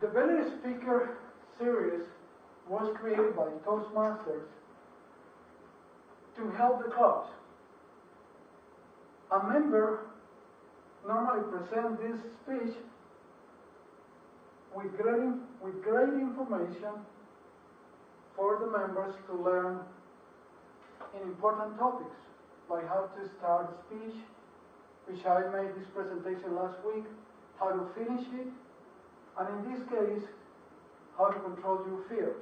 The Belly Speaker series was created by Toastmasters to help the clubs. A member normally presents this speech with great information for the members to learn in important topics, like how to start a speech, which I made this presentation last week, how to finish it, and in this case, how to control your fear.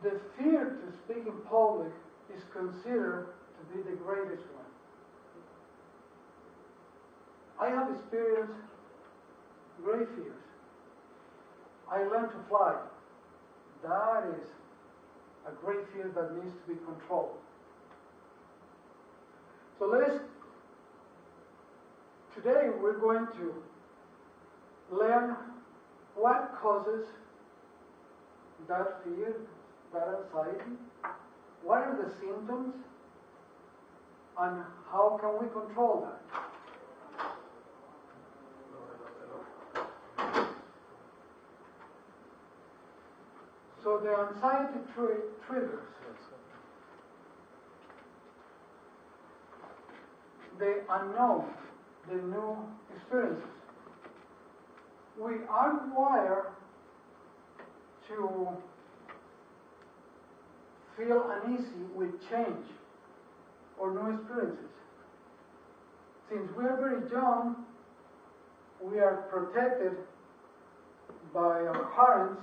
The fear to speak in public is considered to be the greatest one. I have experienced great fears. I learned to fly. That is a great fear that needs to be controlled. So today we're going to learn what causes that fear, that anxiety, what are the symptoms, and how can we control that. So the anxiety triggers. The unknown, the new experiences. We are wired to feel uneasy with change or new experiences. Since we are very young, we are protected by our parents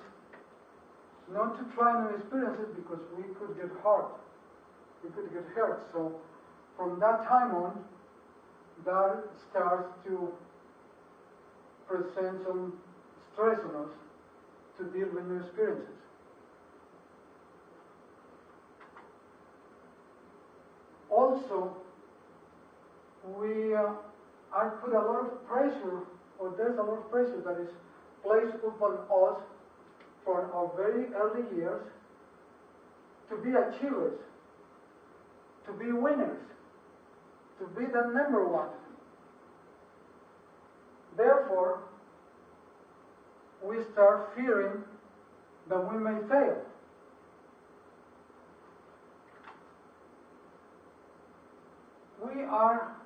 not to try new experiences because we could get hurt. We could get hurt. So from that time on, that starts to present some stress on us to deal with new experiences. Also, we are put a lot of pressure, or there's a lot of pressure that is placed upon us from our very early years to be achievers, to be winners, to be the number one. Therefore, we start fearing that we may fail. We are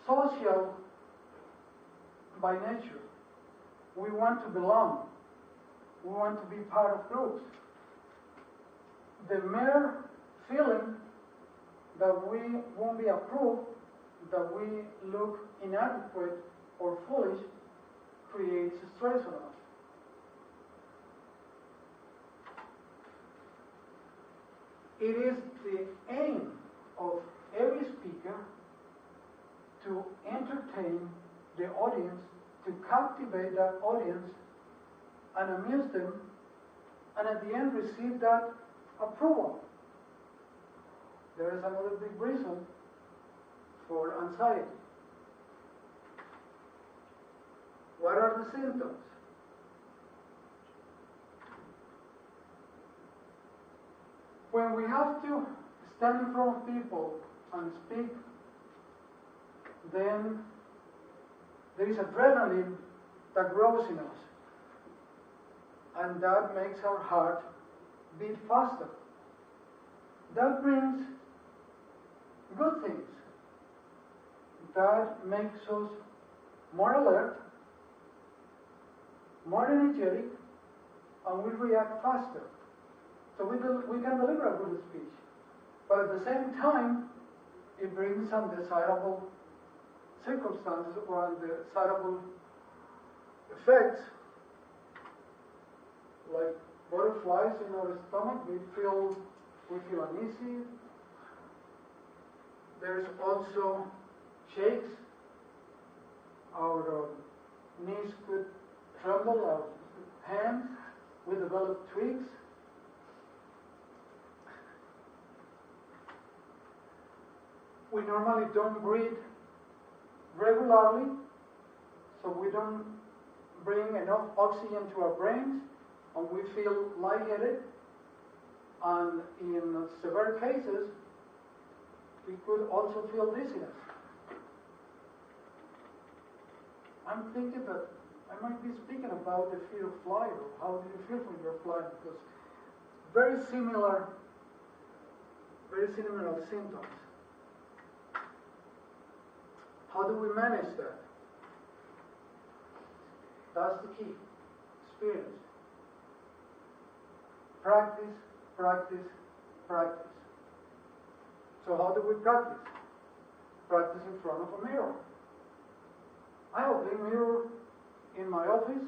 social by nature. We want to belong. We want to be part of groups. The mere feeling that we won't be approved, that we look inadequate or foolish, creates stress on us. It is the aim of every speaker to entertain the audience, to captivate that audience and amuse them, and at the end receive that approval. There is another big reason for anxiety. What are the symptoms? When we have to stand in front of people and speak, then there is adrenaline that grows in us, and that makes our heart beat faster. That brings good things. That makes us more alert, more energetic, and we react faster. So we can deliver a good speech. But at the same time, it brings some desirable circumstances or undesirable effects, like butterflies in our stomach. We feel uneasy. There's also shakes. Our knees could tremble, our hands, we develop tweaks. We normally don't breathe regularly, so we don't bring enough oxygen to our brains, and we feel lightheaded, and in severe cases, we could also feel dizziness. I'm thinking that I might be speaking about the fear of flight, or how do you feel when you're flying, because very similar symptoms. How do we manage that? That's the key. Experience. Practice, practice, practice. So how do we practice? Practice in front of a mirror. I have a big mirror in my office.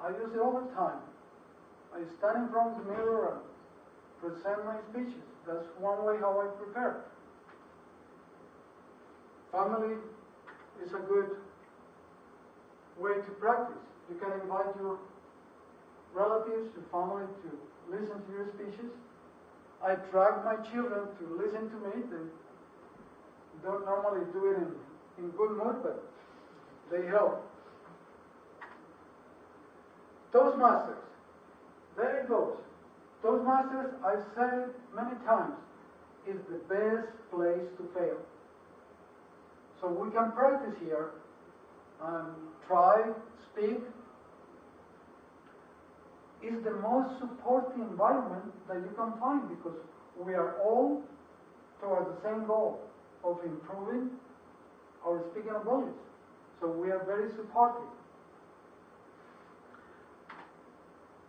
I use it all the time. I stand in front of the mirror and present my speeches. That's one way how I prepare. Family is a good way to practice. You can invite your relatives, your family to listen to your speeches. I drag my children to listen to me. They don't normally do it in good mood, but they help. Toastmasters. There it goes. Toastmasters, I've said it many times, is the best place to fail. So we can practice here and try, speak. It's the most supportive environment that you can find, because we are all towards the same goal of improving our speaking abilities. So we are very supportive.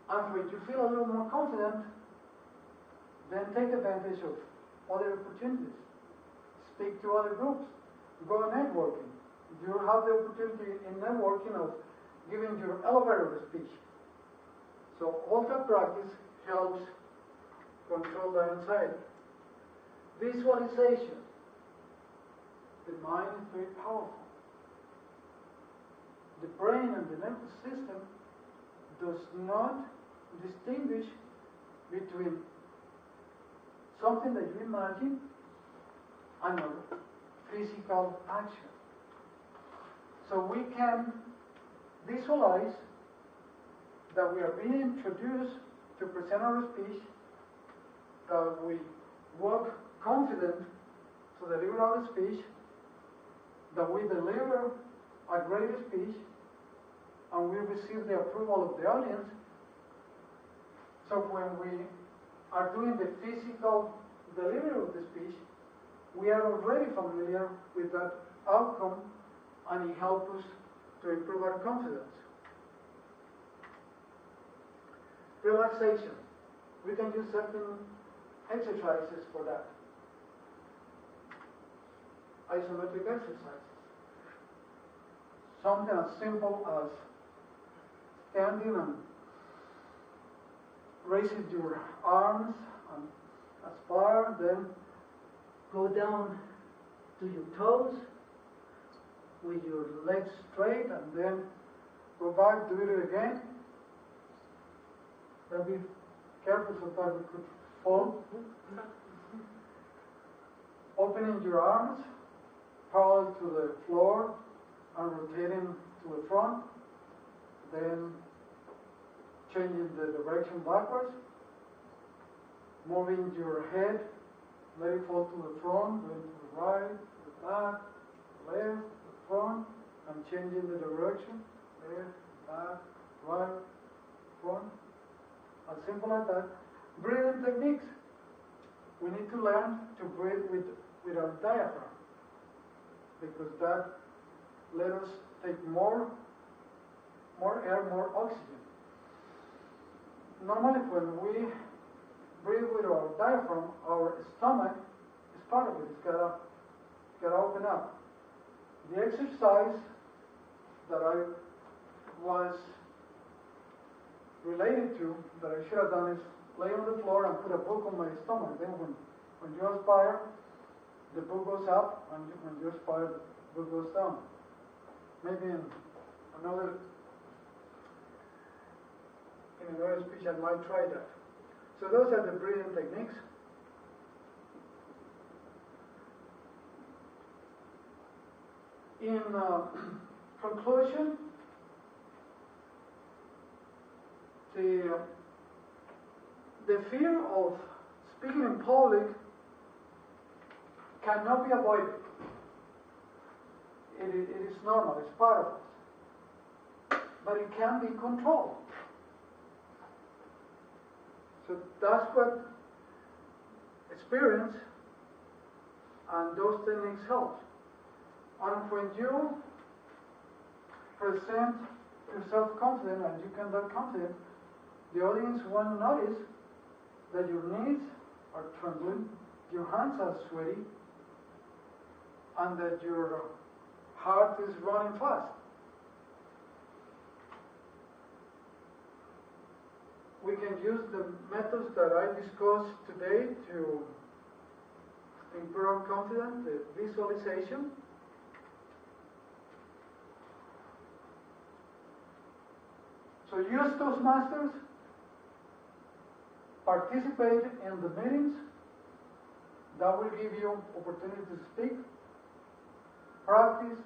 And when you feel a little more confident, then take advantage of other opportunities. Speak to other groups. Go networking. You have the opportunity in networking of giving your elevator speech. So all that practice helps control the anxiety. Visualization. The mind is very powerful. The brain and the nervous system does not distinguish between something that you imagine and a physical action. So we can visualize that we are being introduced to present our speech, that we walk confident to deliver our speech, that we deliver a great speech, and we receive the approval of the audience. So when we are doing the physical delivery of the speech, we are already familiar with that outcome, and it helps us to improve our confidence. Relaxation. We can use certain exercises for that. Isometric exercises. Something as simple as standing and raising your arms and aspire, then go down to your toes with your legs straight, and then go back, do it again. But be careful so that we could fall. Opening your arms parallel to the floor and rotating to the front, then changing the direction backwards, moving your head, let it fall to the front, going to the right, to the back, left, to the front, and changing the direction, left, back, right, front. As simple as that. Breathing techniques. We need to learn to breathe with our diaphragm, because that let us take more air, more oxygen. Normally when we breathe with our diaphragm, our stomach is part of it. It's gotta open up. The exercise that I was related to, that I should have done, is lay on the floor and put a book on my stomach. Then when you aspire, the book goes up, and when you aspire, the book goes down. Maybe in another speech I might try that. So those are the breathing techniques. In conclusion, the fear of speaking in public cannot be avoided. it is normal, it's part of us. But it can be controlled. So that's what experience and those techniques help. And when you present yourself confident and you conduct confident, the audience won't notice that your knees are trembling, your hands are sweaty, and that your heart is running fast. We can use the methods that I discussed today to improve confidence, the visualization. So use Toastmasters, participate in the meetings, that will give you opportunity to speak, practice,